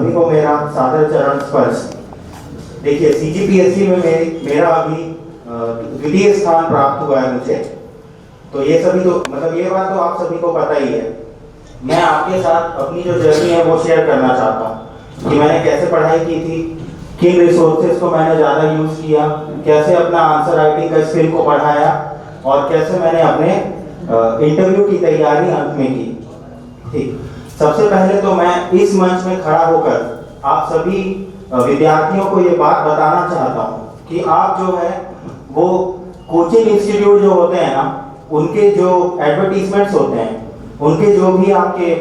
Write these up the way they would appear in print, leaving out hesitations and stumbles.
सभी को मेरा सादर चरण स्पर्श। देखिए सीजीपीएससी में मेरा अभी द्वितीय स्थान प्राप्त हुआ है मुझे, तो ये सभी तो मतलब ये बात तो आप सभी को पता ही है। मैं आपके साथ अपनी जो जर्नी है वो शेयर करना चाहता हूँ कि मैंने कैसे पढ़ाई की थी, किन रिसोर्सेज को मैंने ज़्यादा यूज़ किया, कैसे अपना आंसर राइटिंग का स्किल को बढ़ाया और कैसे मैंने अपने इंटरव्यू की तैयारी अंत में की। ठीक, सबसे पहले तो मैं इस मंच में खड़ा होकर आप सभी विद्यार्थियों को ये बात बताना चाहता हूँ कि आप जो है वो कोचिंग इंस्टीट्यूट जो होते हैं ना, उनके जो एडवर्टीजमेंट्स होते हैं, उनके जो भी आपके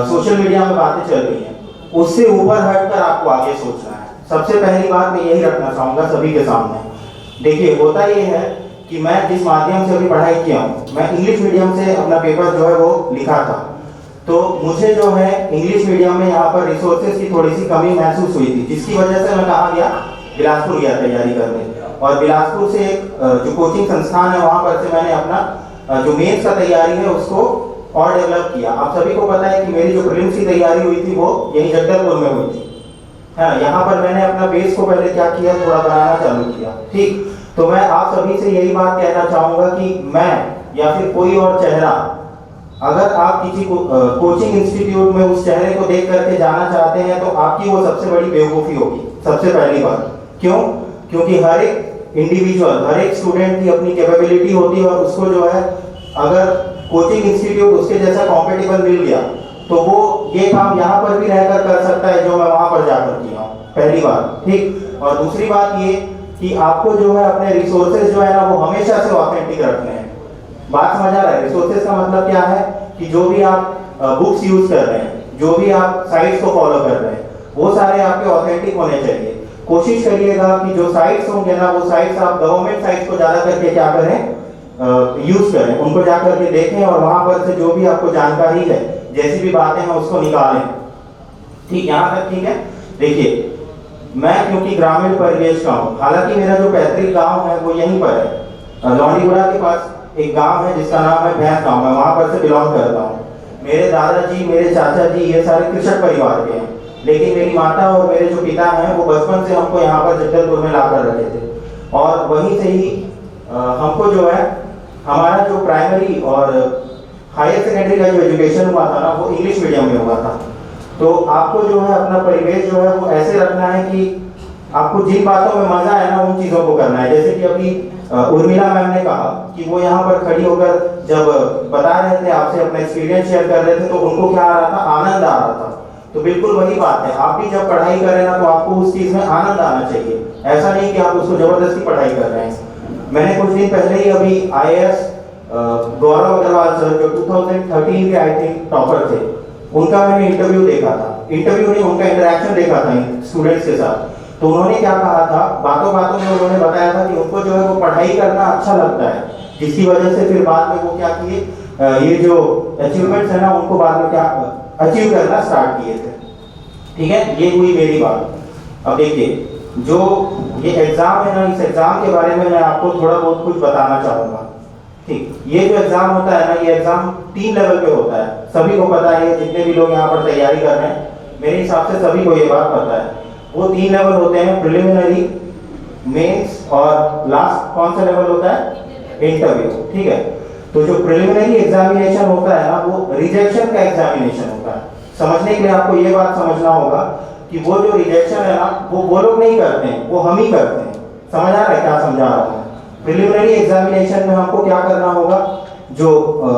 सोशल मीडिया में बातें चल रही हैं, उससे ऊपर हटकर आपको आगे सोचना है। सबसे पहली बात मैं यही रखना चाहूँगा सभी के सामने। देखिए होता ये है कि मैं जिस माध्यम से अभी पढ़ाई किया हूँ, मैं इंग्लिश मीडियम से अपना पेपर जो है वो लिखा था, तो मुझे जो है इंग्लिश मीडियम में यहाँ पर रिसोर्सेज की थोड़ी सी कमी महसूस हुई थी, जिसकी वजह से मैं कहाँ गया, बिलासपुर गया तैयारी करने। और बिलासपुर से एक जो कोचिंग संस्थान है वहाँ पर से मैंने अपना जो मेंस का तैयारी है उसको और डेवलप किया। आप सभी को पता है कि मेरी जो प्रीलिम्स की तैयारी हुई थी वो यही जगदलपुर में हुई थी, है ना। यहाँ पर मैंने अपना बेस को पहले क्या किया, थोड़ा बनाना चालू किया। ठीक, तो मैं आप सभी से यही बात कहना चाहूँगा कि मैं या फिर कोई और चेहरा, अगर आप किसी कोचिंग इंस्टीट्यूट में उस चेहरे को देख करके जाना चाहते हैं तो आपकी वो सबसे बड़ी बेवकूफ़ी होगी। सबसे पहली बात क्यों? क्योंकि हर एक इंडिविजुअल, हर एक स्टूडेंट की अपनी कैपेबिलिटी होती है और उसको जो है अगर कोचिंग इंस्टीट्यूट उसके जैसा कॉम्पिटिबल मिल गया तो वो ये काम यहाँ पर भी रहकर कर सकता है जो मैं वहाँ पर जाकर किया हूँ, पहली बात। ठीक, और दूसरी बात ये कि आपको जो है अपने रिसोर्सेज जो है ना वो हमेशा से ऑथेंटिक रखने हैं। बात समझ आ रहा है? रिसोर्सेज का मतलब क्या है कि जो भी आप बुक्स यूज कर रहे हैं, जो भी आप साइट्स को फॉलो कर रहे हैं, वो सारे आपके ऑथेंटिक होने चाहिए। कोशिश करिएगा कि जो साइट्स होंगे ना, वो साइट्स आप गवर्नमेंट साइट्स को ज़्यादा करके क्या करें, यूज करें, उनको जा करके देखें और वहाँ पर से जो भी आपको जानकारी है, जैसी भी बातें हैं उसको निकालें। ठीक, यहाँ तक ठीक है। देखिए मैं क्योंकि ग्रामीण परिवेश का हूँ, हालांकि मेरा जो पैतृक गांव है वो यहीं पर है, लौंडीगुड़ा के पास एक गांव है जिसका नाम है भैंस गांव, मैं वहाँ पर से बिलोंग करता हूँ। मेरे दादाजी, मेरे चाचा जी ये सारे कृषक परिवार के हैं, लेकिन मेरी माता और मेरे जो पिता हैं वो बचपन से हमको यहाँ पर जगदलपुर में ला कर रखे थे और वहीं से ही हमको जो है हमारा जो प्राइमरी और हायर सेकेंडरी का जो एजुकेशन हुआ था ना वो इंग्लिश मीडियम में हुआ था। तो आपको जो है अपना परिवेश जो है वो ऐसे रखना है कि आपको जिन बातों में मजा है ना उन चीज़ों को करना है। जैसे कि अभी उर्मिला मैम ने कहा कि वो यहाँ पर खड़ी होकर जब बता रहे थे, आपसे अपना एक्सपीरियंस शेयर कर रहे थे, तो उनको क्या आ रहा था, आनंद आ रहा था। तो बिल्कुल वही बात है, आप भी जब पढ़ाई कर रहे हैं ना तो आपको उस चीज़ में आनंद आना चाहिए, ऐसा नहीं कि आप उसको जबरदस्ती पढ़ाई कर रहे हैं। मैंने कुछ दिन पहले ही अभी IAS गौरव अग्रवाल सर जो 2013 के आई थिंक टॉपर थे, उनका मैंने इंटरव्यू देखा था, इंटरव्यू नहीं उनका इंटरेक्शन देखा था स्टूडेंट्स के साथ। तो उन्होंने क्या कहा था, बातों बातों में उन्होंने बताया था कि उनको जो है वो पढ़ाई करना अच्छा लगता है, जिसकी वजह से फिर बाद में वो क्या किए, ये जो अचीवमेंट्स है ना उनको बाद में क्या अचीव करना स्टार्ट किए थे। ठीक है, ये हुई मेरी बात। अब देखिए जो ये एग्जाम है ना, इस एग्जाम के बारे में मैं आपको थोड़ा बहुत कुछ बताना चाहूँगा। ठीक, ये जो एग्जाम होता है ना, ये एग्जाम 3 लेवल पे होता है, सभी को पता है, जितने भी लोग यहाँ पर तैयारी कर रहे हैं मेरे हिसाब से सभी को ये बात पता है। वो 3 लेवल होते हैं, प्रिलिमिनरी, मेंस और लास्ट कौन सा लेवल होता है, इंटरव्यू। ठीक है, तो जो प्रिलिमिनरी एग्जामिनेशन होता है ना वो रिजेक्शन का एग्जामिनेशन होता है। समझने के लिए आपको ये बात समझना होगा कि वो जो रिजेक्शन है ना वो लोग नहीं करते हैं, वो हम ही करते हैं। समझ आ रहा है क्या समझा रहा हूँ? प्रिलिमिनरी एग्जामिनेशन में हमको क्या करना होगा, जो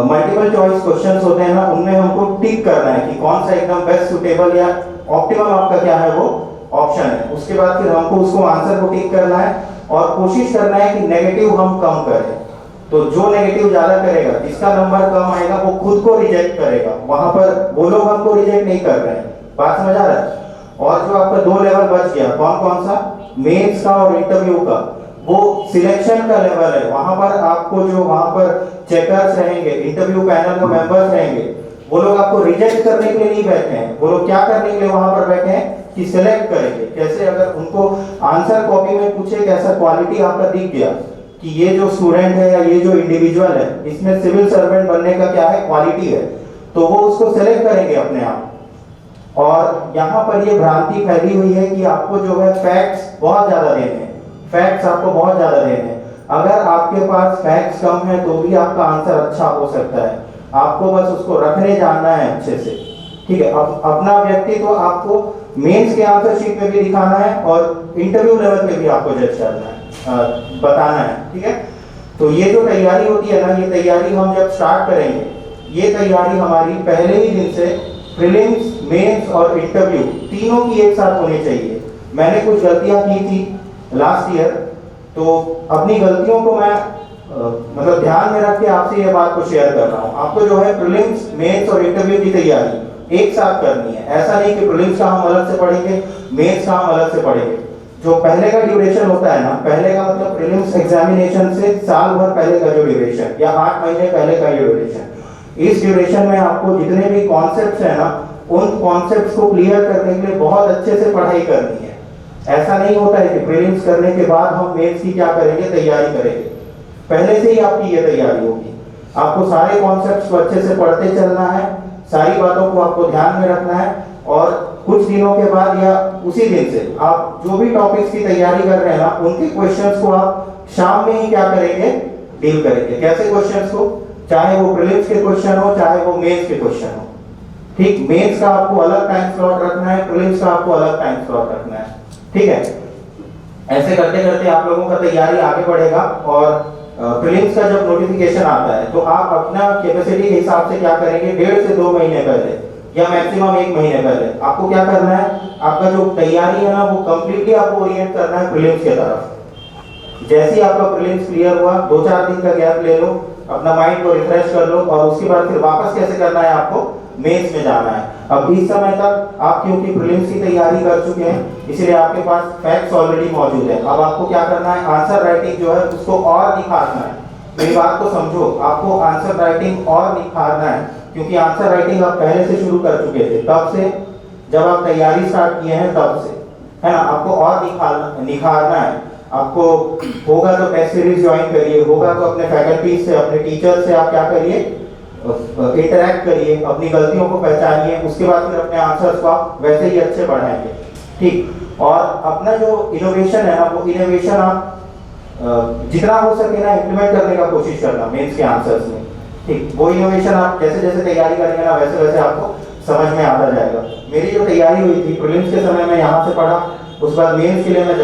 मल्टीपल चॉइस क्वेश्चंस होते हैं ना उनमें हमको टिक करना है कि कौन सा एकदम बेस्ट सुटेबल या ऑप्टिमम आपका क्या है वो ऑप्शन है। उसके बाद फिर हमको उसको आंसर को टिक करना है और कोशिश करना है कि नेगेटिव हम कम करें। तो जो नेगेटिव ज्यादा करेगा, जिसका नंबर कम आएगा, वो खुद को रिजेक्ट करेगा। वहां पर वो लोग हमको रिजेक्ट नहीं कर रहे हैं, बात समझ आ रहा है? और जो आपका 2 लेवल बच गया, कौन कौन सा, मेंस का और इंटरव्यू का, वो सिलेक्शन का लेवल है। वहां पर आपको जो वहां पर चेकर्स रहेंगे, इंटरव्यू पैनल के मेंबर्स रहेंगे, वो लोग आपको रिजेक्ट करने के लिए नहीं बैठे हैं, वो लोग क्या करने के लिए वहां पर बैठे हैं कि सिलेक्ट करेंगे। कैसे, अगर उनको आंसर कॉपी में पूछे कैसा क्वालिटी आपका दिख गया कि ये जो स्टूडेंट है या ये जो इंडिविजुअल है इसमें सिविल सर्वेंट बनने का क्या है, क्वालिटी है, तो वो उसको सेलेक्ट करेंगे अपने आप। और यहाँ पर ये भ्रांति फैली हुई है कि आपको जो है फैक्ट्स बहुत ज़्यादा देने हैं, फैक्ट्स आपको बहुत ज़्यादा देने हैं। अगर आपके पास फैक्ट्स कम है तो भी आपका आंसर अच्छा हो सकता है, आपको बस उसको रखने जानना है अच्छे से, ठीक है। अब अपना व्यक्तित्व आपको मेंस के आंसर शीट में भी दिखाना है और इंटरव्यू लेवल पे भी आपको जज करना है, बताना है, ठीक है। तो ये जो तैयारी होती है ना, ये तैयारी हम जब स्टार्ट करेंगे, ये तैयारी हमारी पहले ही दिन से प्रीलिम्स, मेंस और इंटरव्यू तीनों की एक साथ होनी चाहिए। मैंने कुछ गलतियां की थी लास्ट ईयर, तो अपनी गलतियों को मैं मतलब ध्यान में रख के आपसे ये बात को शेयर कर रहा हूँ। आपको जो है प्रीलिम्स, मेंस और इंटरव्यू की तैयारी एक साथ करनी है। ऐसा नहीं कि प्रीलिम्स का हम अलग से पढ़ेंगे, मेंस का हम अलग से पढ़ेंगे। जो पहले का ड्यूरेशन होता है ना, पहले का मतलब प्रीलिम्स एग्जामिनेशन से साल भर पहले का जो ड्यूरेशन या 8 महीने पहले का ड्यूरेशन, इस ड्यूरेशन में आपको जितने भी कॉन्सेप्ट्स हैं ना, उन कॉन्सेप्ट्स को क्लियर करने के लिए बहुत अच्छे से पढ़ाई करनी है। ऐसा नहीं होता है कि प्रीलिम्स करने के बाद हम मेंस की क्या करेंगे, तैयारी करेंगे। पहले से ही आपकी ये तैयारी होगी। आपको सारे कॉन्सेप्ट्स को अच्छे से पढ़ते चलना है, सारी बातों को आपको ध्यान में रखना है, और कुछ दिनों के बाद या उसी दिन से आप जो भी टॉपिक्स की तैयारी कर रहे हैं ना, उनके क्वेश्चंस को आप शाम में ही क्या करेंगे, डील करेंगे। कैसे क्वेश्चंस को, चाहे वो प्रीलिम्स के क्वेश्चन हो, चाहे वो मेंस के क्वेश्चन हो, ठीक। मेंस का आपको अलग टाइम स्लॉट रखना है, प्रीलिम्स का आपको अलग टाइम स्लॉट रखना है, ठीक है। ऐसे करते करते आप लोगों का तैयारी आगे बढ़ेगा, और प्रीलिम्स का जब नोटिफिकेशन आता है तो आप अपना कैपेसिटी के हिसाब से क्या करेंगे, 1.5 से 2 महीने पहले या मैक्सिमम 1 महीने पहले आपको क्या करना है, आपका जो तैयारी है ना, वो कंप्लीटली आपको ओरिएंट करना है प्रीलिम्स की तरफ। जैसे ही आपका प्रीलिम्स क्लियर हुआ, 2-4 दिन का गैप ले लो, अपना माइंड को रिफ्रेश कर लो, और उसके बाद फिर वापस कैसे करना है, आपको मेंस में जाना है। अब इस समय तक आप क्योंकि प्रीलिम्स की तैयारी कर चुके हैं, इसलिए आपके पास फैक्ट्स ऑलरेडी मौजूद है। अब आपको क्या करना है, आंसर राइटिंग जो है उसको और निखारना है। मेरी बात को समझो, आपको आंसर राइटिंग और निखारना है, क्योंकि आंसर राइटिंग आप पहले से शुरू कर चुके थे, तब से जब आप तैयारी स्टार्ट किए हैं तब से, है ना। आपको और निखारना है। आपको होगा तो टेस्ट सीरीज ज्वाइन करिए, होगा तो अपने फैकल्टी से, अपने टीचर से आप क्या करिए, इंटरैक्ट करिए, अपनी गलतियों को पहचानिए, उसके बाद फिर अपने आंसर्स को आप वैसे ही अच्छे बढ़ाएंगे, ठीक। और अपना जो इनोवेशन है ना, वो इनोवेशन आप जितना हो सके ना इंप्लीमेंट करने का कोशिश करना मेंस के आंसर्स में, ठीक। वो इनोवेशन आप जैसे जैसे तैयारी करेंगे ना, वैसे वैसे आपको समझ में आता जाएगा। मेरी जो तैयारी हुई थी प्रीलिम्स के समय, मैं यहाँ से पढ़ा, उस बाद मेंस के लिए मैं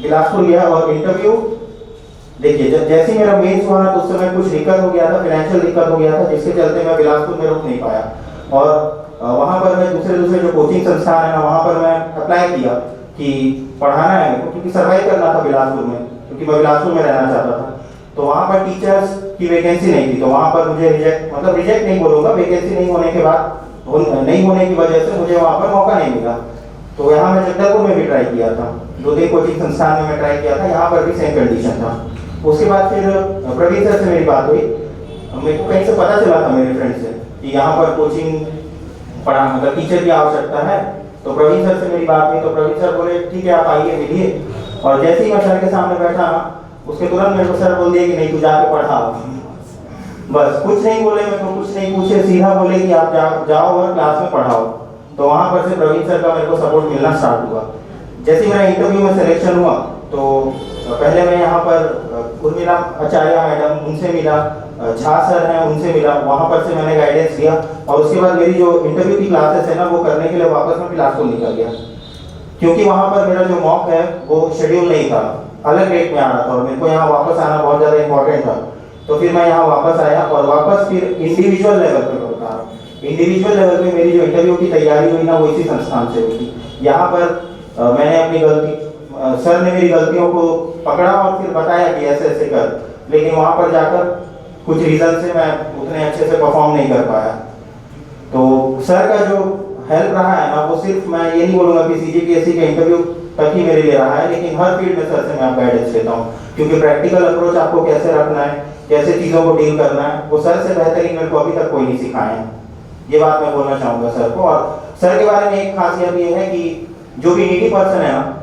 बिलासपुर गया, और इंटरव्यू देखिए जैसे ही मेरा मेंस हुआ ना, तो उस समय कुछ दिक्कत हो गया था, फाइनेंशियल दिक्कत हो गया था, जिसके चलते मैं बिलासपुर में रुक नहीं पाया। और वहाँ पर मैं दूसरे जो कोचिंग संस्थान है ना, वहाँ पर मैं अप्लाई किया कि पढ़ाना है मेरे को, क्योंकि सर्वाइव करना था बिलासपुर में, क्योंकि मैं बिलासपुर में रहना चाहता था। तो वहाँ पर टीचर्स की वैकेंसी नहीं थी, तो वहाँ पर मुझे रिजेक्ट नहीं बोलूँगा, वैकेंसी नहीं होने के बाद, नहीं होने की वजह से मुझे वहाँ पर मौका नहीं मिला। तो यहाँ मैं जगदलपुर में भी ट्राई किया था, 2-3 कोचिंग संस्थान में मैं ट्राई किया था, यहाँ पर भी सेम कंडीशन था। उसके बाद फिर प्रवीण सर से मेरी बात हुई, मेरे को कहीं से पता चला था मेरे फ्रेंड से कि यहाँ पर कोचिंग पढ़ा, मतलब टीचर की आवश्यकता है। तो प्रवीण सर से मेरी बात हुई, तो प्रवीण सर बोले ठीक है आप आइए, मिलिए। और जैसे ही मैं सर के सामने बैठा ना, उसके तुरंत मेरे को सर बोल दिया कि नहीं तू जाके पढ़ा। बस कुछ नहीं बोले, मेरे को कुछ नहीं पूछे, सीधा बोले कि आप जाओ और क्लास में पढ़ाओ। तो वहाँ पर से प्रवीण सर का मेरे को सपोर्ट मिलना स्टार्ट हुआ। जैसे मेरा इंटरव्यू में सिलेक्शन हुआ, तो पहले मैं यहाँ पर उर्मिला आचार्य मैडम, उनसे मिला, झा सर हैं उनसे मिला, वहाँ पर से मैंने गाइडेंस लिया। और उसके बाद मेरी जो इंटरव्यू की क्लासेस है ना, वो करने के लिए वापस मैं बिलासपुर निकल गया, क्योंकि वहाँ पर मेरा जो मॉक है वो शेड्यूल नहीं था, अलग डेट में आ रहा था, और मेरे को यहाँ वापस आना बहुत ज़्यादा इंपॉर्टेंट था। तो फिर मैं यहाँ वापस आया, और वापस फिर इंडिविजुअल लेवल पर बता रहा हूँ, इंडिविजुअल लेवल पे मेरी जो इंटरव्यू की तैयारी हुई ना, वो इसी संस्थान से हुई थी। यहाँ पर मैंने अपनी गलती, सर ने मेरी गलतियों को पकड़ा और फिर बताया कि ऐसे ऐसे कर, लेकिन वहाँ पर जाकर कुछ रीज़न से मैं उतने अच्छे से परफॉर्म नहीं कर पाया। तो सर का जो हेल्प रहा है ना, वो सिर्फ मैं ये नहीं बोलूँगा कि CGPSC के इंटरव्यू तक ही मेरे लिए रहा है, लेकिन हर फील्ड में सर से मैं गाइडेंस लेता हूँ, क्योंकि प्रैक्टिकल अप्रोच आपको कैसे रखना है, कैसे चीज़ों को डील करना है, वो सर से बेहतरीन मेरे को अभी तक कोई नहीं सिखाया है। ये बात मैं बोलना चाहूँगा सर को। और सर के बारे में एक खासियत ये है कि जो भी नीडी पर्सन है ना,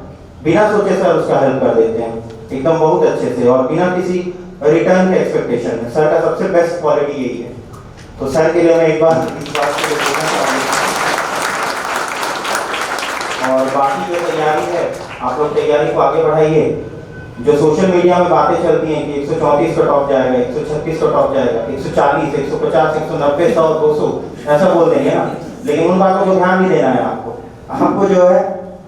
बिना सोचे सर उसका हेल्प कर देते हैं एकदम बहुत अच्छे से, और बिना किसी रिटर्न के एक्सपेक्टेशन में। सर का सबसे बेस्ट क्वालिटी यही है। तो सर के लिए मैं एक बार इस बात को बोलना चाहूँगा। बाकी जो तैयारी है आप लोग तैयारी को आगे बढ़ाइए। जो सोशल मीडिया में बातें चलती हैं कि 134 का टॉप जाएगा, 136 का टॉप जाएगा, 140, 150, 190, 100, 200 ऐसा बोल देंगे ना, लेकिन उन बातों को ध्यान नहीं देना है आपको जो है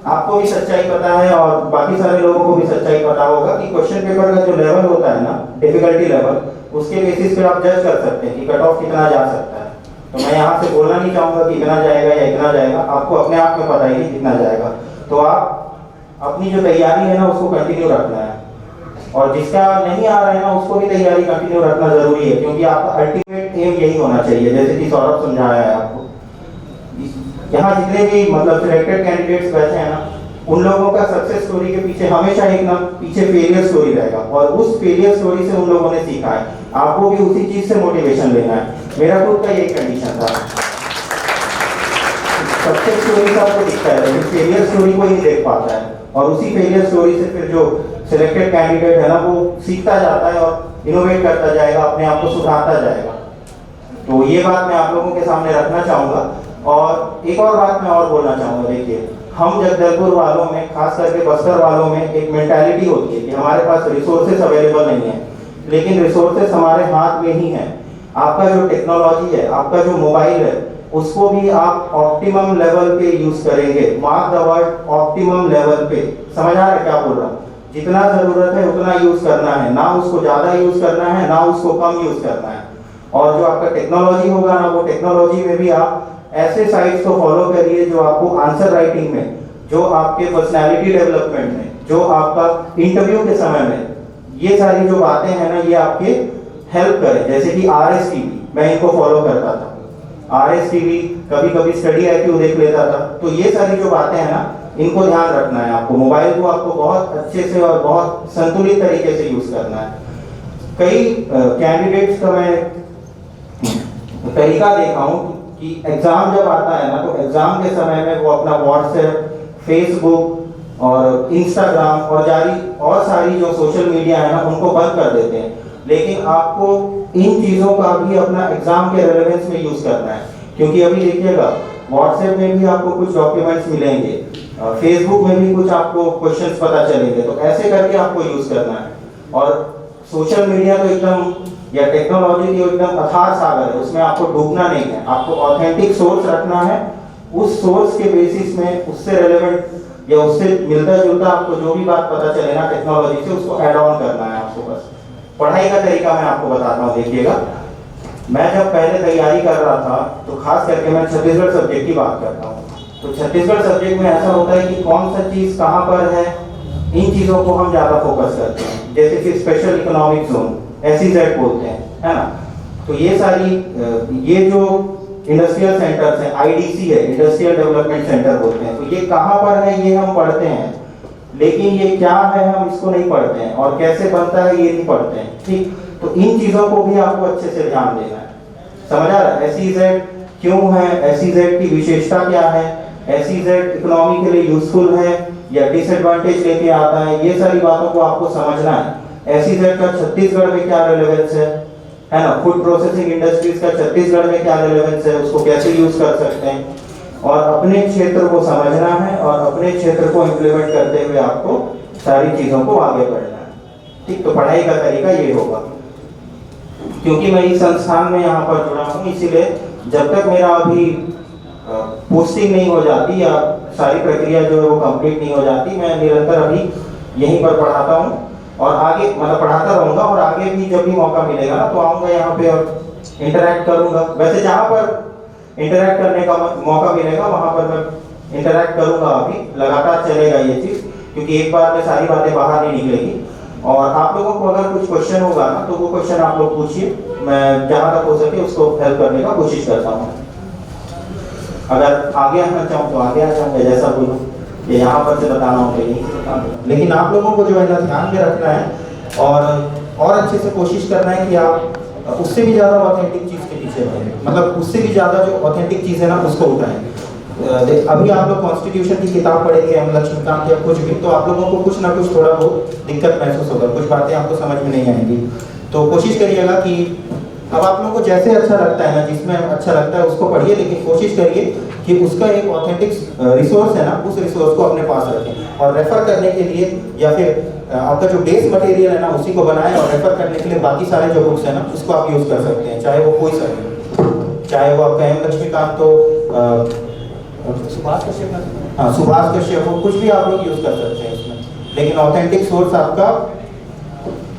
आपको भी सच्चाई पता है और बाकी सारे लोगों को भी सच्चाई पता होगा कि क्वेश्चन पेपर का जो लेवल होता है ना, डिफिकल्टी लेवल, उसके बेसिस पे आप जज कर सकते हैं कि कट ऑफ कितना जा सकता है। तो मैं यहाँ से बोलना नहीं चाहूँगा कि इतना जाएगा या इतना जाएगा, आपको अपने आप में पता है कि कितना जाएगा। तो आप अपनी जो तैयारी है ना उसको कंटिन्यू रखना है, और जिसका नहीं आ रहा है ना उसको भी तैयारी कंटिन्यू रखना जरूरी है, क्योंकि आपका अल्टीमेट एम यही होना चाहिए। जैसे कि सौरभ समझाया है आपको, यहाँ जितने भी मतलब सिलेक्टेड कैंडिडेट्स बैठे हैं ना, उन लोगों का सक्सेस स्टोरी के पीछे हमेशा एक ना पीछे फेलियर स्टोरी रहेगा, और उस फेलियर स्टोरी से उन लोगों ने सीखा है। आपको भी उसी चीज से मोटिवेशन लेना है। मेरा खुद का यही कंडीशन था, सक्सेस स्टोरी से आपको दिखता है लेकिन फेलियर स्टोरी को ही नहीं देख पाता है, और उसी फेलियर स्टोरी से फिर जो सिलेक्टेड कैंडिडेट है ना वो सीखता जाता है और इनोवेट करता जाएगा, अपने आप को सुधारता जाएगा। तो ये बात मैं आप लोगों के सामने रखना चाहूँगा। और एक और बात मैं और बोलना चाहूँगा, देखिए हम जगदलपुर वालों में, खास करके बस्तर वालों में एक मेंटालिटी होती है कि हमारे पास रिसोर्सेस अवेलेबल नहीं है, लेकिन रिसोर्सेस हमारे हाथ में ही हैं। आपका जो टेक्नोलॉजी है, आपका जो मोबाइल है, उसको भी आप ऑप्टिमम लेवल पे यूज करेंगे। Mark the word optimum level पे। समझ आ रहा है क्या बोल रहा हूँ? जितना जरूरत है उतना यूज करना है, ना उसको ज्यादा यूज करना है ना उसको कम यूज करना है। और जो आपका टेक्नोलॉजी होगा ना, वो टेक्नोलॉजी में भी आप ऐसे साइट्स को फॉलो करिए जो आपको आंसर राइटिंग में, जो आपके पर्सनालिटी डेवलपमेंट में, जो आपका इंटरव्यू के समय में, ये सारी जो बातें हैं ना ये आपके हेल्प करें। जैसे कि RSTV मैं इनको फॉलो करता था, RSTV कभी कभी स्टडी IQ देख लेता था। तो ये सारी जो बातें हैं ना इनको ध्यान रखना है आपको। मोबाइल को आपको बहुत अच्छे से और बहुत संतुलित तरीके से यूज करना है। कई कैंडिडेट्स का मैं तरीका देखा हूँ कि एग्जाम जब आता है ना तो एग्जाम के समय में वो अपना व्हाट्सएप, फेसबुक और इंस्टाग्राम और सारी जो सोशल मीडिया है ना उनको बंद कर देते हैं। लेकिन आपको इन चीज़ों का भी अपना एग्जाम के रेलेवेंस में यूज करना है, क्योंकि अभी देखिएगा व्हाट्सएप में भी आपको कुछ डॉक्यूमेंट्स मिलेंगे, फेसबुक में भी कुछ आपको क्वेश्चंस पता चलेंगे। तो ऐसे करके आपको यूज करना है। और सोशल मीडिया तो एकदम या टेक्नोलॉजी की एकदम अथाह सागर है, उसमें आपको डूबना नहीं है। आपको ऑथेंटिक सोर्स रखना है, उस सोर्स के बेसिस में उससे रेलेवेंट या उससे मिलता जुलता आपको जो भी बात पता चले ना टेक्नोलॉजी से, उसको ऐड ऑन करना है आपको। बस पढ़ाई का तरीका मैं आपको बताता हूँ। देखिएगा, मैं जब पहले तैयारी कर रहा था तो खास करके मैं छत्तीसगढ़ सब्जेक्ट की बात करता हूँ। तो छत्तीसगढ़ सब्जेक्ट में ऐसा होता है कि कौन सा चीज़ कहाँ पर है, इन चीज़ों को हम ज़्यादा फोकस करते हैं। जैसे कि स्पेशल इकोनॉमिक जोन, SEZ बोलते हैं, है ना। तो ये सारी ये जो इंडस्ट्रियल सेंटर्स हैं, IDC है, इंडस्ट्रियल डेवलपमेंट सेंटर बोलते हैं, तो ये कहाँ पर है ये हम पढ़ते हैं, लेकिन ये क्या है हम इसको नहीं पढ़ते हैं, और कैसे बनता है ये नहीं पढ़ते हैं। ठीक, तो इन चीज़ों को भी आपको अच्छे से ध्यान देना है। समझ आ रहा है? SEZ क्यों है, SEZ की विशेषता क्या है, SEZ इकोनॉमी के लिए यूजफुल है या डिसएडवांटेज लेके आता है, ये सारी बातों को आपको समझना है। SEZ का छत्तीसगढ़ में क्या रेलेवेंस है ना। फूड प्रोसेसिंग इंडस्ट्रीज का छत्तीसगढ़ में क्या रेलेवेंस है, उसको कैसे यूज कर सकते हैं, और अपने क्षेत्र को समझना है और अपने क्षेत्र को इम्प्लीमेंट करते हुए आपको सारी चीज़ों को आगे बढ़ना है। ठीक, तो पढ़ाई का तरीका ये होगा। क्योंकि मैं इस संस्थान में यहाँ पर जुड़ा हूँ, इसीलिए जब तक मेरा अभी पोस्टिंग नहीं हो जाती या सारी प्रक्रिया जो है वो कंप्लीट नहीं हो जाती, मैं निरंतर अभी यहीं पर पढ़ाता हूँ और आगे मतलब पढ़ाता रहूँगा। और आगे भी जब भी मौका मिलेगा ना तो आऊँगा यहाँ पे और इंटरैक्ट करूँगा। वैसे जहाँ पर इंटरैक्ट करने का मौका मिलेगा वहाँ पर मैं इंटरैक्ट करूँगा। अभी लगातार चलेगा ये चीज़, क्योंकि एक बार में सारी बातें बाहर नहीं निकलेगी। और आप लोगों को अगर कुछ क्वेश्चन होगा ना तो वो क्वेश्चन आप लोग पूछिए, मैं जहाँ तक हो सके उसको हेल्प करने का कोशिश करता हूँ। अगर आगे आना चाहूँ तो आगे आ जाऊँगा, जैसा बोलूँ, ये यहाँ पर से बताना हो तो यहीं से बता दूँ। लेकिन आप लोगों को जो है ना ध्यान में रखना है और अच्छे से कोशिश करना है कि आप उससे भी ज़्यादा ऑथेंटिक चीज़ के पीछे बढ़ें, मतलब उससे भी ज़्यादा जो ऑथेंटिक चीज़ है ना उसको उठाएं। अभी आप लोग कॉन्स्टिट्यूशन की किताब पढ़ेंगे, हम लक्ष्मीकांत या कुछ भी, तो आप लोगों को कुछ ना कुछ थोड़ा बहुत दिक्कत महसूस होगा, कुछ बातें आपको समझ में नहीं आएंगी। तो कोशिश करिएगा कि अब आप लोगों को जैसे अच्छा लगता है ना, जिसमें अच्छा लगता है उसको पढ़िए, लेकिन कोशिश करिए कि उसका एक ऑथेंटिक रिसोर्स है ना, उस रिसोर्स को अपने पास रखें और रेफर करने के लिए या फिर आपका जो बेस मटेरियल है ना उसी को बनाएं, और रेफर करने के लिए बाकी सारे जो बुक्स हैं ना उसको आप यूज़ कर सकते हैं, चाहे वो कोई सा हो, चाहे वो आपका एम लक्ष्मीकांत हो, सुभाष कश्यप, हाँ सुभाष कश्यप हो, कुछ भी आप लोग यूज़ कर सकते हैं उसमें, लेकिन ऑथेंटिक सोर्स आपका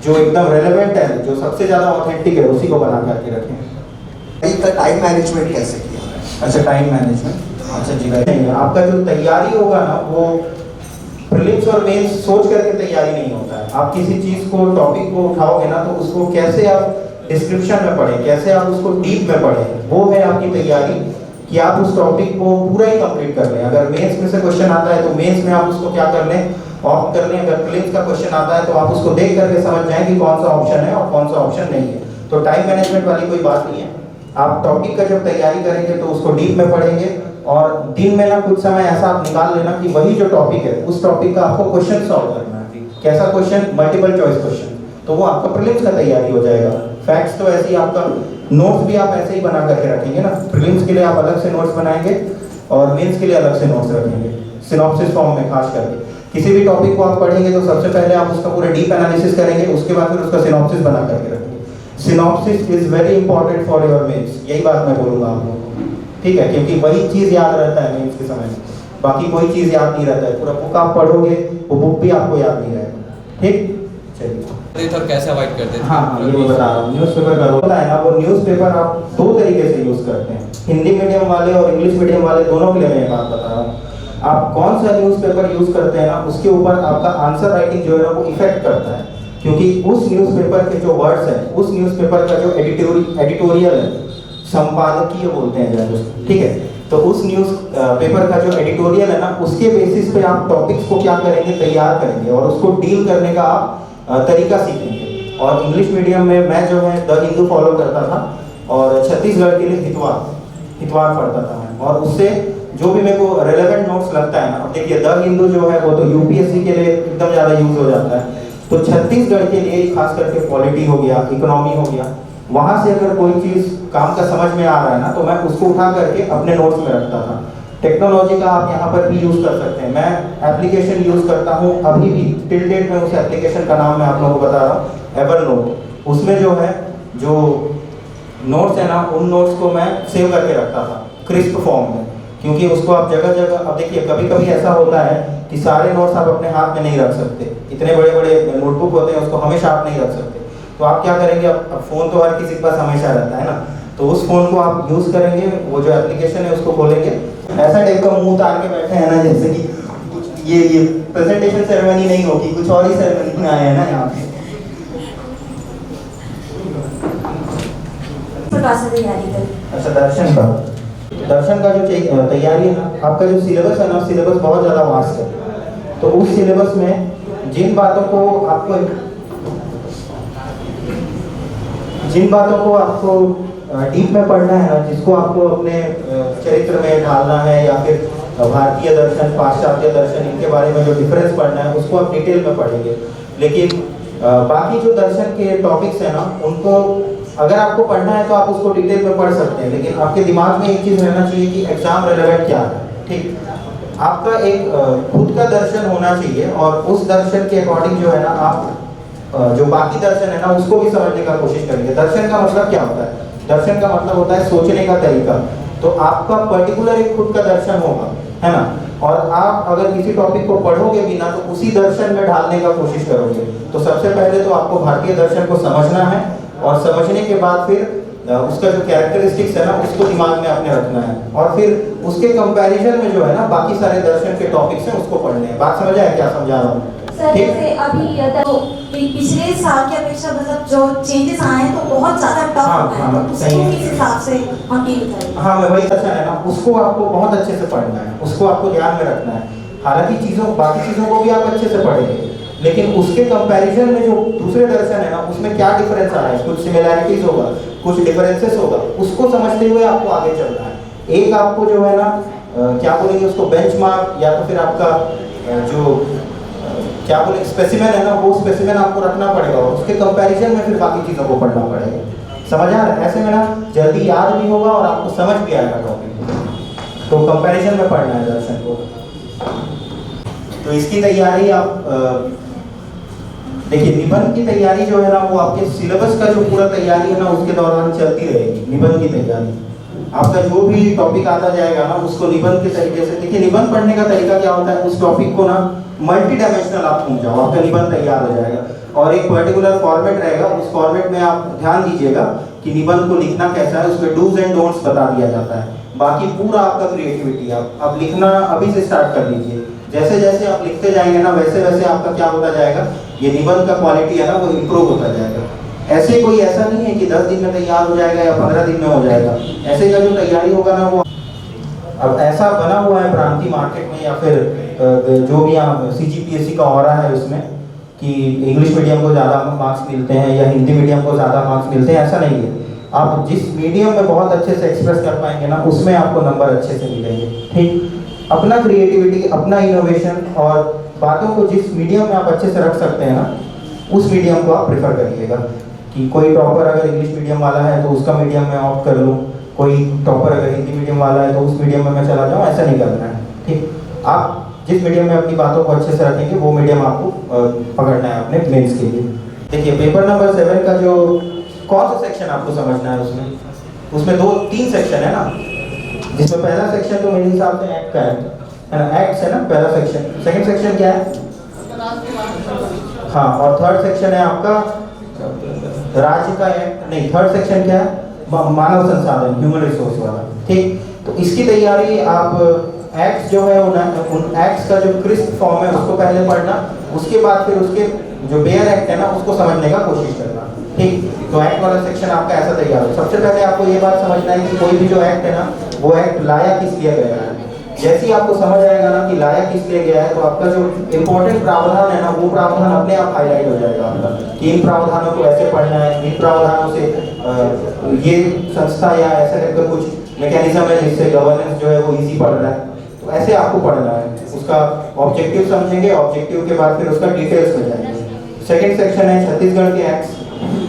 जो एकदम रेलेवेंट है, जो सबसे ज़्यादा ऑथेंटिक है, उसी को बना करके रखें। का टाइम मैनेजमेंट कैसे किया? अच्छा, टाइम मैनेजमेंट, अच्छा जी नहीं, आपका जो तैयारी होगा ना वो प्रीलिम्स और मेंस सोच करके तैयारी नहीं होता है। आप किसी चीज़ को, टॉपिक को उठाओगे ना तो उसको कैसे आप डिस्क्रिप्शन में पढ़ें, कैसे आप उसको डीप में पढ़ें, वो है आपकी तैयारी, कि आप उस टॉपिक को पूरा ही कंप्लीट कर लें। अगर मेंस में से क्वेश्चन आता है तो मेंस में आप उसको क्या कर लें, ऑप्ट कर लें। अगर प्रीलिम्स का क्वेश्चन आता है तो आप उसको देख करके समझ जाएं कि कौन सा ऑप्शन है और कौन सा ऑप्शन नहीं है। तो टाइम मैनेजमेंट वाली कोई बात नहीं है। आप टॉपिक का जब तैयारी करेंगे तो उसको डीप में पढ़ेंगे, और दिन में ना कुछ समय ऐसा आप निकाल लेना कि वही जो टॉपिक है उस टॉपिक का आपको क्वेश्चन सॉल्व करना है। कैसा क्वेश्चन? Multiple choice question. तो वो आपका प्रीलिम्स का तैयारी हो जाएगा। फैक्ट्स तो ऐसे ही, आपका नोट्स भी आप ऐसे ही बना करके रखेंगे ना। प्रीलिम्स के लिए आप अलग से नोट्स बनाएंगे और मेंस के लिए अलग से नोट्स रखेंगे, सिनॉप्सिस फॉर्म में खास करके। किसी भी टॉपिक को आप पढ़ेंगे तो सबसे पहले आप उसका पूरा डीप एनालिसिस करेंगे, उसके बाद फिर उसका सिनॉप्सिस बना करके रखेंगे। Synopsis is very important for your mains, यही बात मैं बोलूँगा आप लोगों को, ठीक है? क्योंकि वही चीज़ याद रहता है मेंस के समय में, बाकी कोई चीज़ याद नहीं रहता है। पूरा बुक आप पढ़ोगे, वो बुक भी आपको याद नहीं रहेगा, ठीक? चलिए, कैसे अवॉइड करते थे? हाँ, ये मैं बता रहा हूँ। न्यूज़पेपर का रोल है ना, वो न्यूज़पेपर आप दो तरीके से यूज़ करते हैं। हिंदी मीडियम वाले और इंग्लिश मीडियम वाले दोनों के लिए मैं ये बात बता रहा हूँ। आप कौन सा न्यूज़पेपर यूज़ करते हैं ना, उसके ऊपर आपका आंसर राइटिंग जो है ना वो इफेक्ट करता है। क्योंकि उस न्यूज़पेपर के जो वर्ड्स हैं, उस न्यूज़पेपर का जो एडिटोरियल है, संपादकीय बोलते हैं जरा, ठीक है? तो उस न्यूज़ पेपर का जो एडिटोरियल है ना, उसके बेसिस पे आप टॉपिक्स को क्या करेंगे, तैयार करेंगे और उसको डील करने का आप तरीका सीखेंगे। और इंग्लिश मीडियम में मैं जो है द हिंदू फॉलो करता था, और छत्तीसगढ़ के लिए हितवार पढ़ता था मैं, और उससे जो भी मेरे को रेलेवेंट नोट्स लगता है ना, अब देखिए द हिंदू जो है वो तो यूपीएससी के लिए एकदम ज़्यादा यूज हो जाता है, तो छत्तीसगढ़ के लिए खास करके पॉलिटी हो गया, इकोनॉमी हो गया, वहाँ से अगर कोई चीज़ काम का समझ में आ रहा है ना तो मैं उसको उठा करके अपने नोट्स में रखता था। टेक्नोलॉजी का आप यहाँ पर भी यूज़ कर सकते हैं। मैं एप्लीकेशन यूज़ करता हूँ अभी भी, टिल डेट में उस एप्लीकेशन का नाम मैं आप लोगों को बता रहा हूँ, एवरनोट। उसमें जो है, जो नोट्स है ना, उन नोट्स को मैं सेव करके रखता था क्रिस्प फॉर्म में, क्योंकि उसको आप जगह जगह, अब देखिए कभी कभी ऐसा होता है कि सारे नोट्स आप अपने हाथ में नहीं रख सकते, इतने बड़े बड़े नोटबुक होते हैं, उसको हमेशा आप नहीं रख सकते। तो आप क्या करेंगे, अब फ़ोन तो हर किसी के पास हमेशा रहता है ना, तो उस फ़ोन को आप यूज़ करेंगे, वो जो एप्लीकेशन है उसको खोलेंगे, ऐसा टाइप का मुंह तार के बैठे हैं ना, जैसे कि ये प्रेजेंटेशन सेरेमनी नहीं होगी, कुछ और ही सेरेमनी में आए हैं ना यहाँ पे। अच्छा, दर्शन का जो तैयारी है ना, आपका जो सिलेबस है ना, सिलेबस बहुत ज़्यादा वास्ट है। तो उस सिलेबस में जिन बातों को आपको डीप में पढ़ना है ना, जिसको आपको अपने चरित्र में ढालना है, या फिर भारतीय दर्शन, पाश्चात्य दर्शन, इनके बारे में जो डिफरेंस पढ़ना है उसको आप डिटेल में पढ़ेंगे। लेकिन बाकी जो दर्शन के टॉपिक्स हैं ना, उनको अगर आपको पढ़ना है तो आप उसको डिटेल में पढ़ सकते हैं, लेकिन आपके दिमाग में एक चीज़ रहना चाहिए कि एग्जाम रेलेवेंट क्या है, ठीक? आपका एक खुद का दर्शन होना चाहिए, और उस दर्शन के अकॉर्डिंग जो है ना, आप जो बाकी दर्शन है ना उसको भी समझने का कोशिश करेंगे। दर्शन का मतलब क्या होता है? दर्शन का मतलब होता है सोचने का तरीका। तो आपका पर्टिकुलर एक खुद का दर्शन होगा, है ना, और आप अगर किसी टॉपिक को पढ़ोगे भी ना तो उसी दर्शन में ढालने का कोशिश करोगे। तो सबसे पहले तो आपको भारतीय दर्शन को समझना है, और समझने के बाद फिर उसका जो कैरेक्टरिस्टिक्स है ना उसको दिमाग में आपने रखना है, और फिर उसके कंपैरिजन में जो है ना बाकी सारे दर्शन के टॉपिक्स हैं उसको पढ़ने हैं। बात समझ आया क्या समझा रहा हूँ? सर जैसे अभी तो पिछले साल की अपेक्षा मतलब जो चेंजेस आए हैं तो बहुत ज़्यादा टफ हो गया है, तो उसको किस हिसाब से हम डील करें? हाँ, मैं वही दर्शन है ना, उसको आपको बहुत अच्छे से पढ़ना है, उसको आपको ध्यान में रखना है। हालांकि बाकी चीज़ों को भी आप अच्छे से पढ़ेंगे, लेकिन उसके कंपैरिजन में जो दूसरे दर्शन है ना उसमें क्या डिफरेंस आ रहा है, कुछ सिमिलैरिटीज होगा, कुछ डिफरेंसेस होगा, उसको समझते हुए आपको आगे चलना है। एक आपको जो है ना क्या बोलेंगे उसको, बेंचमार्क, या तो फिर आपका जो क्या बोले स्पेसिमेन है ना, वो स्पेसिमेन आपको रखना पड़ेगा, और उसके कंपैरिजन में फिर बाकी चीज़ों को पढ़ना पड़ेगा। समझ आ रहा है? ऐसे में ना जल्दी याद भी होगा और आपको समझ भी आएगा टॉपिक। तो कंपैरिजन में पढ़ना है दर्शन को। तो इसकी तैयारी आप देखिए, निबंध की तैयारी जो है ना वो आपके सिलेबस का जो पूरा तैयारी है ना उसके दौरान चलती रहेगी। निबंध की तैयारी आपका जो भी टॉपिक आता जाएगा ना उसको निबंध के तरीके से, देखिए निबंध पढ़ने का तरीका क्या होता है, उस टॉपिक को ना मल्टी डायमेंशनल आप घूम जाओ, आपका निबंध तैयार हो जाएगा। और एक पर्टिकुलर फॉर्मेट रहेगा, उस फॉर्मेट में आप ध्यान दीजिएगा कि निबंध को लिखना कैसा है, उसमें डूज एंड डोंट्स बता दिया जाता है। बाकी पूरा आपका क्रिएटिविटी, आप लिखना अभी से स्टार्ट कर दीजिए। जैसे जैसे आप लिखते जाएंगे ना वैसे वैसे आपका क्या होता जाएगा, ये निबंध का क्वालिटी है ना वो इम्प्रूव होता जाएगा। ऐसे कोई ऐसा नहीं है कि 10 दिन में तैयार हो जाएगा या 15 दिन में हो जाएगा। ऐसे का जो तैयारी होगा ना वो, अब ऐसा बना हुआ है प्रांतीय मार्केट में या फिर जो भी यहाँ CGPSC का हो रहा है उसमें कि इंग्लिश मीडियम को ज़्यादा मार्क्स मिलते हैं या हिंदी मीडियम को ज़्यादा मार्क्स मिलते हैं, ऐसा नहीं है। आप जिस मीडियम में बहुत अच्छे से एक्सप्रेस कर पाएंगे ना उसमें आपको नंबर अच्छे से मिलेंगे। ठीक, अपना क्रिएटिविटी, अपना इनोवेशन और बातों को जिस मीडियम में आप अच्छे से रख सकते हैं ना उस मीडियम को आप प्रेफर करिएगा। कि कोई टॉपर अगर इंग्लिश मीडियम वाला है तो उसका मीडियम में ऑप्ट कर लूँ, कोई टॉपर अगर हिंदी मीडियम वाला है तो उस मीडियम में मैं चला जाऊँ, ऐसा नहीं करना है। ठीक, आप जिस मीडियम में अपनी बातों को अच्छे से रखेंगे वो मीडियम आपको पकड़ना है अपने मेंस के लिए। देखिए पेपर नंबर 7 का जो कौन सा सेक्शन आपको समझना है, उसमें 2-3 सेक्शन है ना, जिसमें पहला सेक्शन तो मेरे हिसाब से एक्ट का है ना, एक्ट्स है ना पहला सेक्शन। सेकंड सेक्शन क्या है? हाँ, और थर्ड सेक्शन है आपका राज्य का एक्ट, नहीं थर्ड सेक्शन क्या है, मानव संसाधन, ह्यूमन रिसोर्स वाला। ठीक, तो इसकी तैयारी आप एक्ट्स जो है उन एक्ट्स का जो क्रिस्प फॉर्म है उसको पहले पढ़ना, उसके बाद फिर उसके जो बेयर एक्ट है ना उसको समझने का कोशिश करना। ठीक, तो एक्ट वाला सेक्शन आपका ऐसा तैयार हो। सबसे पहले आपको ये बात समझना है कि कोई भी जो एक्ट है ना वो एक्ट लाया किस लिए गया है। जैसे ही आपको समझ आएगा ना कि लाया किस लिए गया है तो आपका जो इम्पोर्टेंट प्रावधान है ना वो प्रावधान अपने आप हाईलाइट हो जाएगा आपका, कि इन प्रावधानों को ऐसे पढ़ना है, इन प्रावधानों से ये संस्था या ऐसा करके कुछ मैकेनिज्म है जिससे गवर्नेंस जो है वो इजी पढ़ रहा है, तो ऐसे आपको पढ़ना है। उसका ऑब्जेक्टिव समझेंगे, ऑब्जेक्टिव के बाद फिर उसका डिटेल्स में जाएंगे। सेकंड सेक्शन है छत्तीसगढ़ के एक्ट्स,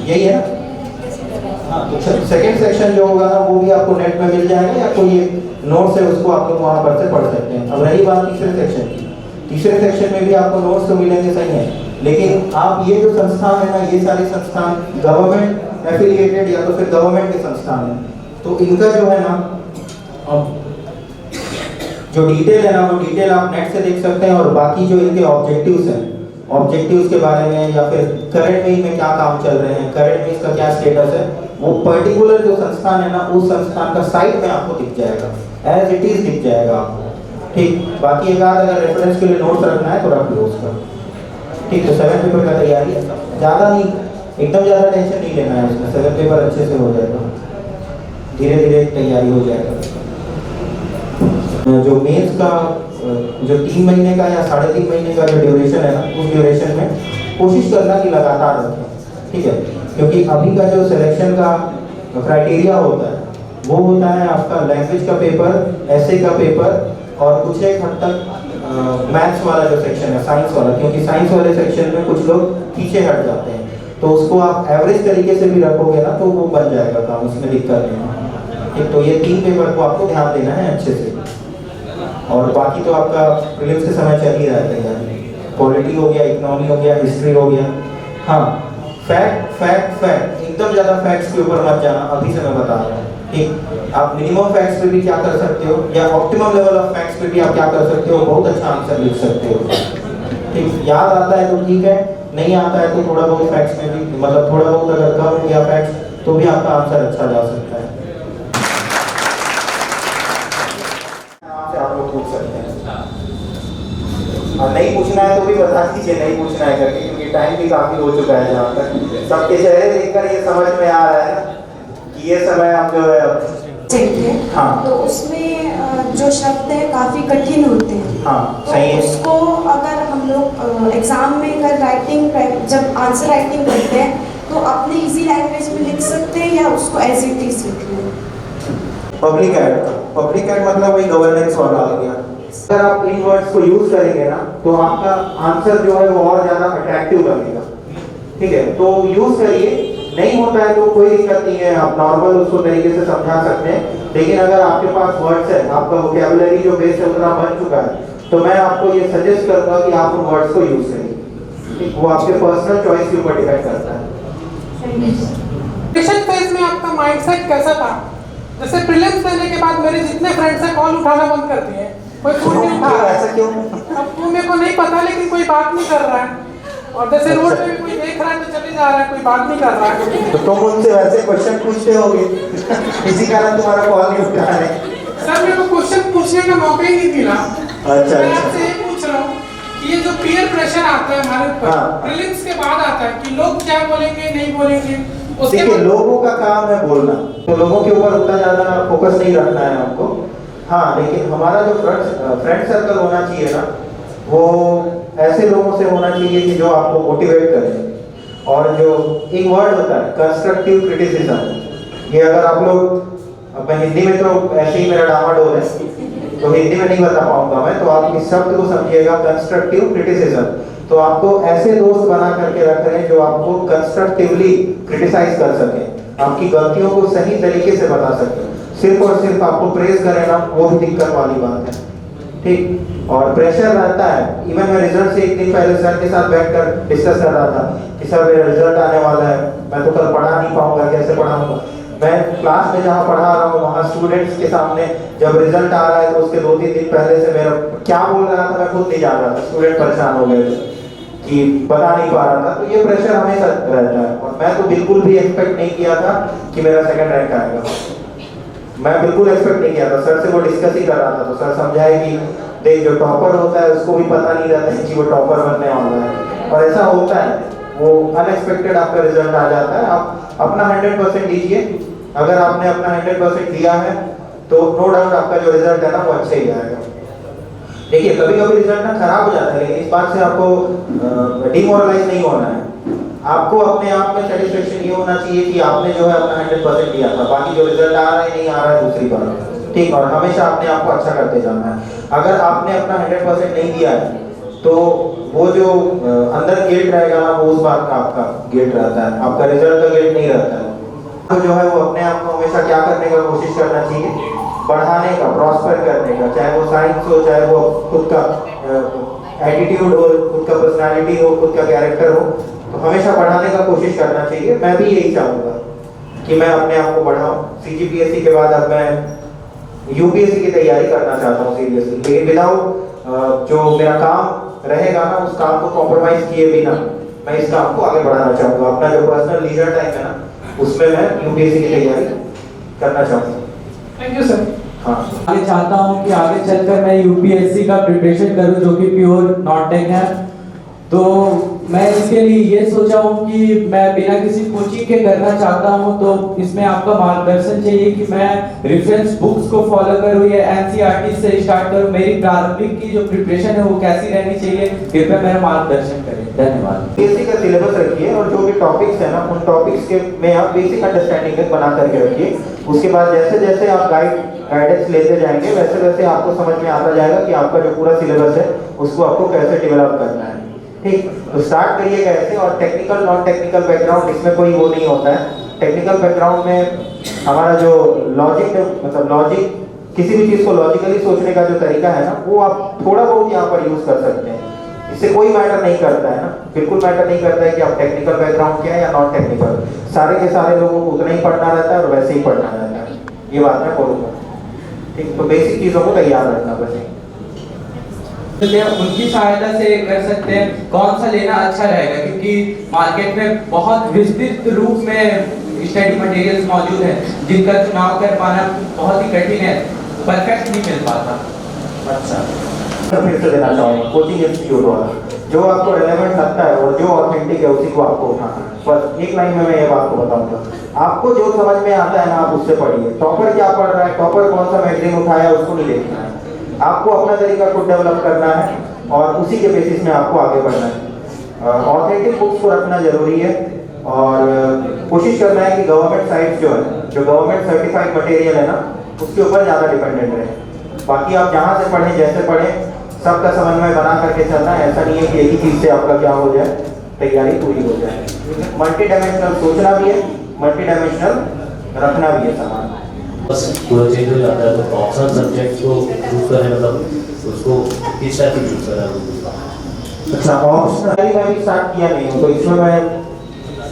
यही है ना। हाँ, तो सेकंड सेक्शन जो होगा ना वो भी आपको नेट में मिल जाएगा या कोई नोट्स है उसको आप लोग वहाँ पर से पढ़ सकते हैं। अब रही बात तीसरे सेक्शन की, तीसरे सेक्शन में भी आपको नोट्स तो मिलेंगे, सही है, लेकिन आप ये जो संस्थान है ना ये सारे संस्थान गवर्नमेंट एफिलिएटेड या तो फिर गवर्नमेंट के संस्थान हैं, तो इनका जो है ना जो डिटेल है ना वो डिटेल आप नेट से देख सकते हैं। और बाकी जो इनके ऑब्जेक्टिव्स हैं, ऑब्जेक्टिव्स के बारे में या फिर करंट में इनमें क्या काम चल रहे हैं, करंट में इसका क्या स्टेटस है, वो पर्टिकुलर जो संस्थान है ना उस संस्थान का साइट में आपको दिख जाएगा, एज इट इज दिख जाएगा आपको। ठीक, बाकी एक आध अगर रेफरेंस के लिए नोट्स रखना है तो रख लो उसका। ठीक, तो 7 पेपर का तैयारी ज़्यादा नहीं, एकदम ज़्यादा टेंशन नहीं लेना है उसमें, 7 पेपर अच्छे से हो जाएगा, धीरे धीरे तैयारी हो जाएगा। जो मेंस का जो 3 महीने का या 3.5 महीने का जो ड्यूरेशन है ना उस ड्यूरेशन में कोशिश करना कि लगातार रखें। ठीक है, क्योंकि अभी का जो सिलेक्शन का क्राइटेरिया होता है वो होता है आपका लैंग्वेज का पेपर, ऐसे का पेपर और कुछ एक हद तक मैथ्स वाला जो सेक्शन है, साइंस वाला, क्योंकि साइंस वाले सेक्शन में कुछ लोग पीछे हट जाते हैं, तो उसको आप एवरेज तरीके से भी रखोगे ना तो वो बन जाएगा काम, उसमें दिक्कत नहीं है। ठीक, तो ये 3 पेपर को आपको ध्यान देना है अच्छे से। और बाकी तो आपका प्रीलिम्स के समय चल ही रहा है तैयारी, पॉलिटी हो गया, इकोनॉमी हो गया, हिस्ट्री हो गया। हाँ, फैक्ट फैक्ट फैक्ट, एकदम ज़्यादा फैक्ट्स के ऊपर मत जाना, अभी से मैं बता रहा हूँ। ठीक, आप मिनिमम फैक्ट्स पे भी क्या कर सकते हो या ऑप्टिमम लेवल ऑफ फैक्ट्स पे भी आप क्या कर सकते हो, बहुत अच्छा आंसर लिख सकते हो। ठीक, याद आता है तो ठीक है, नहीं आता है तो थोड़ा बहुत फैक्ट्स में भी, मतलब थोड़ा बहुत अगर कम किया फैक्ट्स तो भी आपका आंसर अच्छा जा सकता है। आप लोग पूछ सकते हैं और नहीं पूछना है तो भी बता दीजिए नहीं पूछना है करके, क्योंकि टाइम भी काफी हो चुका है। जहाँ तक सबके चेहरे देखकर ये समझ में आ रहा है कि ये समय हम जो है हाँ, तो उसमें जो शब्द है काफी कठिन होते हैं। हाँ, तो सही है। उसको अगर हम लोग एग्जाम में अगर राइटिंग जब आंसर राइटिंग करते हैं तो अपने इजी लैंग्वेज में लिख सकते हैं या उसको एज इट इज लिख लें। पब्लिक एड मतलब वही गवर्नेंस वाला आ गया। अगर आप इन वर्ड्स को यूज करेंगे ना तो आपका आंसर जो है वो और ज्यादा अट्रैक्टिव बनेगा। ठीक है, तो यूज करिए, नहीं होता है तो कोई दिक्कत नहीं है, आप नॉर्मल उसको तरीके से समझा सकते हैं। लेकिन अगर आपके पास वर्ड्स है, आपका वोकैबुलरी जो बेस है उतना बन चुका है, तो मैं आपको ये सजेस्ट करूंगा कि आप उन वर्ड्स को यूज करिए। वो आपके पर्सनल चॉइस के ऊपर डिपेंड करता है। प्रिपरेशन फेज में आपका माइंडसेट कैसा था? जैसे प्रीलिम्स देने के बाद मेरे जितने फ्रेंड्स हैं कॉल उठाना बंद कर दिए, कोई फोन नहीं उठा रहा है। ऐसा क्यों? अब वो मेरे को नहीं पता, लेकिन कोई बात नहीं कर रहा है। और जैसे रोड पे भी कोई देख रहा है तो चले जा रहा है, कोई बात नहीं कर रहा है। तो तुम उनसे वैसे क्वेश्चन पूछते होगे, इसी कारण तुम्हारा कॉल नहीं उठा रहा है। सर मेरे को क्वेश्चन पूछने का मौका ही नहीं मिला। अच्छा मैं आपसे ये पूछ रहा हूँ कि ये जो पीयर प्रेशर आता है हमारे ऊपर, हाँ। प्रीलिम्स के बाद आता है कि लोग क्या बोलेंगे नहीं बोलेंगे, उसके देखिए बाद लोगों का काम है बोलना, तो लोगों के ऊपर उतना ज्यादा फोकस नहीं रखना है हमको। हाँ, लेकिन हमारा जो फ्रेंड सर्कल होना चाहिए ना, वो ऐसे लोगों से होना चाहिए कि जो आपको मोटिवेट करें। और जो एक वर्ड होता है कंस्ट्रक्टिव क्रिटिसिज्म, ये अगर आप लोग, अब मैं हिंदी में तो ऐसे ही मेरा डामाडोल है तो हिंदी में नहीं बता पाऊंगा मैं, तो आप इस शब्द को समझिएगा कंस्ट्रक्टिव क्रिटिसिज्म। तो आपको ऐसे दोस्त बना करके रख रहे हैं जो आपको कंस्ट्रक्टिवली क्रिटिसाइज कर सके, आपकी गलतियों को सही तरीके से बता सके। सिर्फ और सिर्फ आपको प्रेज करें ना, वो भी दिक्कत वाली बात है, ठीक। और प्रेशर रहता है, इवन मैं रिजल्ट से एक दिन पहले सर के साथ बैठकर डिस्कस कर रहा था कि सर मेरा रिजल्ट आने वाला है, मैं तो कल पढ़ा नहीं पाऊंगा, कैसे पढ़ाऊंगा। मैं क्लास में जहाँ पढ़ा रहा हूँ वहाँ स्टूडेंट्स के सामने जब रिजल्ट आ रहा है तो उसके 2-3 दिन पहले से मेरा क्या बोल रहा था मैं खुद नहीं जान रहा था, स्टूडेंट परेशान हो गए थे कि बता नहीं पा रहा था। तो ये प्रेशर हमेशा रहता है, और मैं तो बिल्कुल भी एक्सपेक्ट नहीं किया था कि मेरा सेकंड रैंक आएगा। मैं बिल्कुल एक्सपेक्ट नहीं किया था। सर से वो डिस्कस ही कर रहा था तो सर समझाए कि देख जो टॉपर होता है उसको भी पता नहीं रहता है कि वो टॉपर बनने वाला है, और ऐसा होता है, वो अनएक्सपेक्टेड आपका रिजल्ट आ जाता है। आप अपना 100% दीजिए, अगर आपने अपना 100% दिया है तो नो डाउट आपका जो रिजल्ट है ना वो अच्छा ही आएगा। देखिए कभी कभी रिजल्ट ना खराब हो जाता है, लेकिन इस बात से आपको डिमोरलाइज नहीं होना है। आपको अपने आप में सेटिस्फेक्शन ये होना चाहिए कि आपने जो है अपना 100% दिया था, बाकी जो रिजल्ट आ रहा है नहीं आ रहा है दूसरी बात, ठीक। और हमेशा अपने आप को अच्छा करते जाना है। अगर आपने अपना 100% नहीं दिया है तो वो जो अंदर गिल्ट रहेगा ना, वो उस बात का आपका गिल्ट रहता है, आपका रिजल्ट का गिल्ट नहीं रहता है। तो जो है वो अपने आप को हमेशा क्या करने का कोशिश करना चाहिए, बढ़ाने का, प्रॉस्पर करने का, चाहे वो साइंस हो, चाहे वो खुद का एटीट्यूड हो, खुद का पर्सनालिटी हो, खुद का कैरेक्टर हो, तो हमेशा बढ़ाने का कोशिश करना चाहिए। मैं भी यही चाहूँगा कि मैं अपने आप को बढ़ाऊँ। CGPSC के बाद अब मैं UPSC की तैयारी करना चाहता हूँ सीरियसली, लेकिन विदाउट जो मेरा काम रहेगा ना, उस काम को कॉम्प्रोमाइज किए बिना मैं इस काम को आगे बढ़ाना चाहूँगा। अपना जो पर्सनल लीजर टाइम है ना, उसमें मैं UPSC की तैयारी करना चाहूँगा। Thank you sir. हाँ, आगे चाहता हूँ कि आगे चलकर मैं UPSC का प्रिपरेशन करूँ जो कि प्योर नॉन टेक है। तो मैं इसके लिए ये सोचा हूँ कि मैं बिना किसी कोचिंग के करना चाहता हूँ, तो इसमें आपका मार्गदर्शन चाहिए कि मैं रेफरेंस बुक्स को फॉलो करूँ या NCERT से स्टार्ट करूँ। मेरी प्रारंभिक की जो प्रिपरेशन है वो कैसी रहनी चाहिए, कृपया मेरा मार्गदर्शन करें। धन्यवाद। UPSC का सिलेबस रखिए और जो भी टॉपिक्स है ना, उन टॉपिक्स के में आप बेसिक अंडरस्टैंडिंग बना करके रखिए। उसके बाद जैसे जैसे आप गाइडेंस लेते जाएंगे वैसे वैसे आपको समझ में आता जाएगा कि आपका जो पूरा सिलेबस है उसको आपको कैसे डेवलप करना है, ठीक। तो स्टार्ट करिएगा ऐसे। और टेक्निकल नॉन टेक्निकल बैकग्राउंड, इसमें कोई वो नहीं होता है। टेक्निकल बैकग्राउंड में हमारा जो लॉजिक, मतलब लॉजिक, किसी भी चीज़ को लॉजिकली सोचने का जो तरीका है ना, वो आप थोड़ा बहुत यहाँ पर यूज़ कर सकते हैं। इससे कोई मैटर नहीं करता है ना, बिल्कुल मैटर नहीं करता है कि आप टेक्निकल बैकग्राउंड क्या है या नॉन टेक्निकल। सारे के सारे लोगों को उतना ही पढ़ना रहता है और वैसे ही पढ़ना रहता है, ये बात मैं बोलूँगा, ठीक। तो बेसिक चीज़ों को तैयार रखना बस। उनकी सहायता से कर सकते हैं कौन सा लेना अच्छा रहेगा, क्योंकि मार्केट में बहुत विस्तृत रूप में स्टडी मटेरियल्स मौजूद हैं जिनका चुनाव कर पाना बहुत ही कठिन है, परफेक्ट नहीं मिल पाता। अच्छा, तो फिर से देना चाहूँगा कोचिंग इंस्टीट्यूट वाला, जो आपको रेलेवेंट लगता है और जो ऑथेंटिक है उसी को आपको उठाना है। बस एक लाइन में मैं ये बात को बताऊंगा, आपको जो समझ में आता है ना आप उससे पढ़िए। टॉपर क्या पढ़ रहा है, टॉपर कौन सा मैगजीन उठाया उसको नहीं देखना है, आपको अपना तरीका खुद डेवलप करना है और उसी के बेसिस में आपको आगे बढ़ना है। ऑथेंटिक बुक्स को रखना जरूरी है और कोशिश करना है कि गवर्नमेंट साइट्स जो है, जो गवर्नमेंट सर्टिफाइड मटेरियल है ना, उसके ऊपर ज़्यादा डिपेंडेंट रहे। बाकी आप जहाँ से पढ़ें, जैसे पढ़ें, सबका समन्वय बना करके चलना है। ऐसा नहीं है कि एक ही चीज़ से आपका क्या हो जाए, तैयारी पूरी हो जाए। मल्टी डायमेंशनल सोचना भी है, मल्टी डायमेंशनल रखना भी है सामान। बस पूरा चेंज हो जाता है तो ऑप्शनल सब्जेक्ट को चूज करें, मतलब उसको किस टाइप की चूज करें? अच्छा, ऑप्शनल मैं भी स्टार्ट किया नहीं हूँ, तो इसमें मैं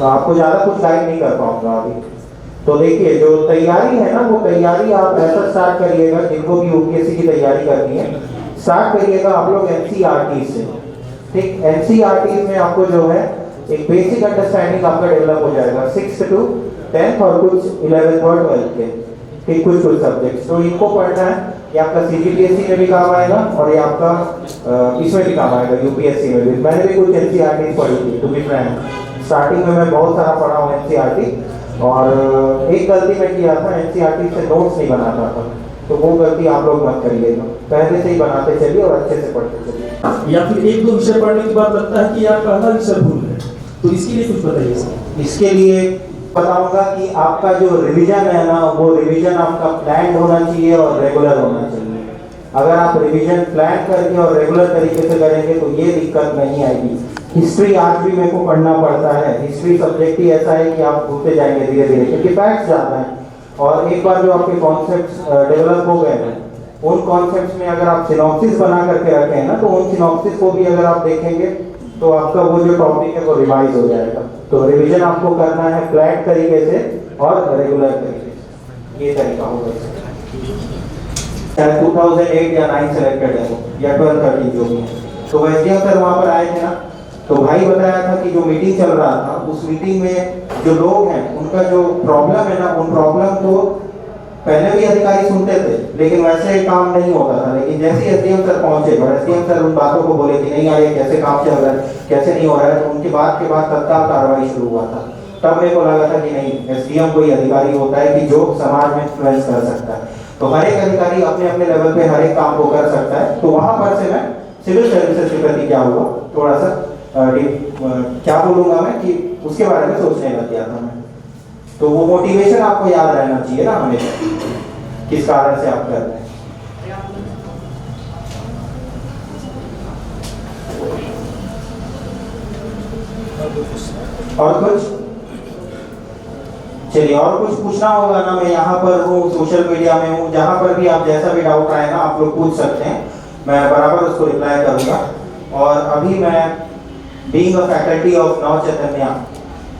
आपको ज़्यादा कुछ गाइड नहीं कर पाऊंगा अभी। तो देखिए, जो तैयारी है ना, वो तैयारी आप ऐसा स्टार्ट करिएगा, जिनको भी यूपीएससी की तैयारी करनी है, स्टार्ट करिएगा आप लोग एनसीईआरटी से। ठीक, एनसीईआरटी में आपको जो है एक बेसिक अंडरस्टैंडिंग आपका डेवलप हो जाएगा 6th to 10th और कुछ 11th और 12th के, ठीक, कुछ सब्जेक्ट्स। तो इनको पढ़ना है, ये आपका सीजीपीएससी में भी काम आएगा और ये आपका इसमें भी काम आएगा, यूपीएससी में भी। मैंने भी कुछ एनसीईआरटी पढ़ी थी, टू बी फ्रैंक। स्टार्टिंग में मैं बहुत सारा पढ़ा हूँ एनसीईआरटी, और एक गलती मैं किया था, एनसीईआरटी से नोट्स नहीं बनाता था, तो वो गलती आप लोग मत करिएगा, पहले से ही बनाते चलिए और अच्छे से पढ़ते चलिए। या फिर एक दो विषय पढ़ने के बाद लगता है कि यार पहला विषय भूल गए, तो इसके लिए कुछ बताइए सर। इसके लिए बताऊंगा कि आपका जो रिवीजन है ना, वो रिवीजन आपका प्लान होना चाहिए और रेगुलर होना चाहिए। अगर आप रिवीजन प्लान करके और रेगुलर तरीके से करेंगे तो ये दिक्कत नहीं आएगी। हिस्ट्री आज भी मेरे को पढ़ना पड़ता है, हिस्ट्री सब्जेक्ट ही ऐसा है कि आप भूलते जाएंगे धीरे धीरे, क्योंकि फैक्ट्स ज़्यादा हैं। और एक बार जो आपके कॉन्सेप्ट्स डेवलप हो गए हैं, उन कॉन्सेप्ट्स में अगर आप सिनॉप्सिस बना करके रखे हैं ना, तो उन सिनॉप्सिस को भी अगर आप देखेंगे तो आपका वो जो टॉपिक है वो रिवाइज हो जाएगा। तो रिवीजन आपको करना है प्लान तरीके से और रेगुलर तरीके से, ये तरीका होगा। चाहे 2008 या 9 सेलेक्टेड है या 12-13 जो भी है। तो एसडीएम सर वहाँ पर आए थे ना, तो भाई बताया था कि जो मीटिंग चल रहा था, उस मीटिंग में जो लोग हैं उनका जो प्रॉब्लम है ना, उन प्रॉब्लम को पहले भी अधिकारी सुनते थे, लेकिन वैसे काम नहीं होता था। लेकिन जैसे ही एसडीएम सर पहुंचे और एसडीएम सर उन बातों को बोले कि नहीं यार ये कैसे काम चल रहा है, कैसे नहीं हो रहा है, तो उनकी बात के बाद तत्काल कार्रवाई शुरू हुआ था। तब मेरे को लगा था कि नहीं, एसडीएम कोई अधिकारी होता है कि जो समाज में इन्फ्लुएंस कर सकता है। तो हर एक अधिकारी अपने अपने लेवल पे हर एक काम को कर सकता है। तो वहां पर से मैं सिविल सर्विसेज के प्रति क्या हुआ, थोड़ा सा क्या बोलूंगा मैं, कि उसके बारे में सोचने लग गया था मैं। तो वो मोटिवेशन आपको याद रहना चाहिए ना हमेशा, किस कारण से आप कर रहे हैं। और कुछ चलिए, और कुछ पूछना होगा ना, मैं यहाँ पर हूँ, सोशल मीडिया में हूँ, जहाँ पर भी आप जैसा भी डाउट आए ना आप लोग पूछ सकते हैं, मैं बराबर उसको रिप्लाई करूँगा। और अभी मैं बीइंग अ फैकल्टी ऑफ नव चैतन्य,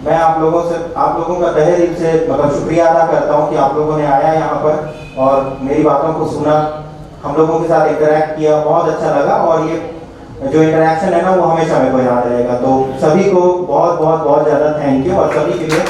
मैं आप लोगों का तहे दिल से मतलब शुक्रिया अदा करता हूँ कि आप लोगों ने आया यहाँ पर और मेरी बातों को सुना, हम लोगों के साथ इंटरेक्ट किया, बहुत अच्छा लगा। और ये जो इंटरेक्शन है ना, वो हमेशा मेरे को याद रहेगा। तो सभी को बहुत बहुत बहुत ज़्यादा थैंक यू, और सभी के लिए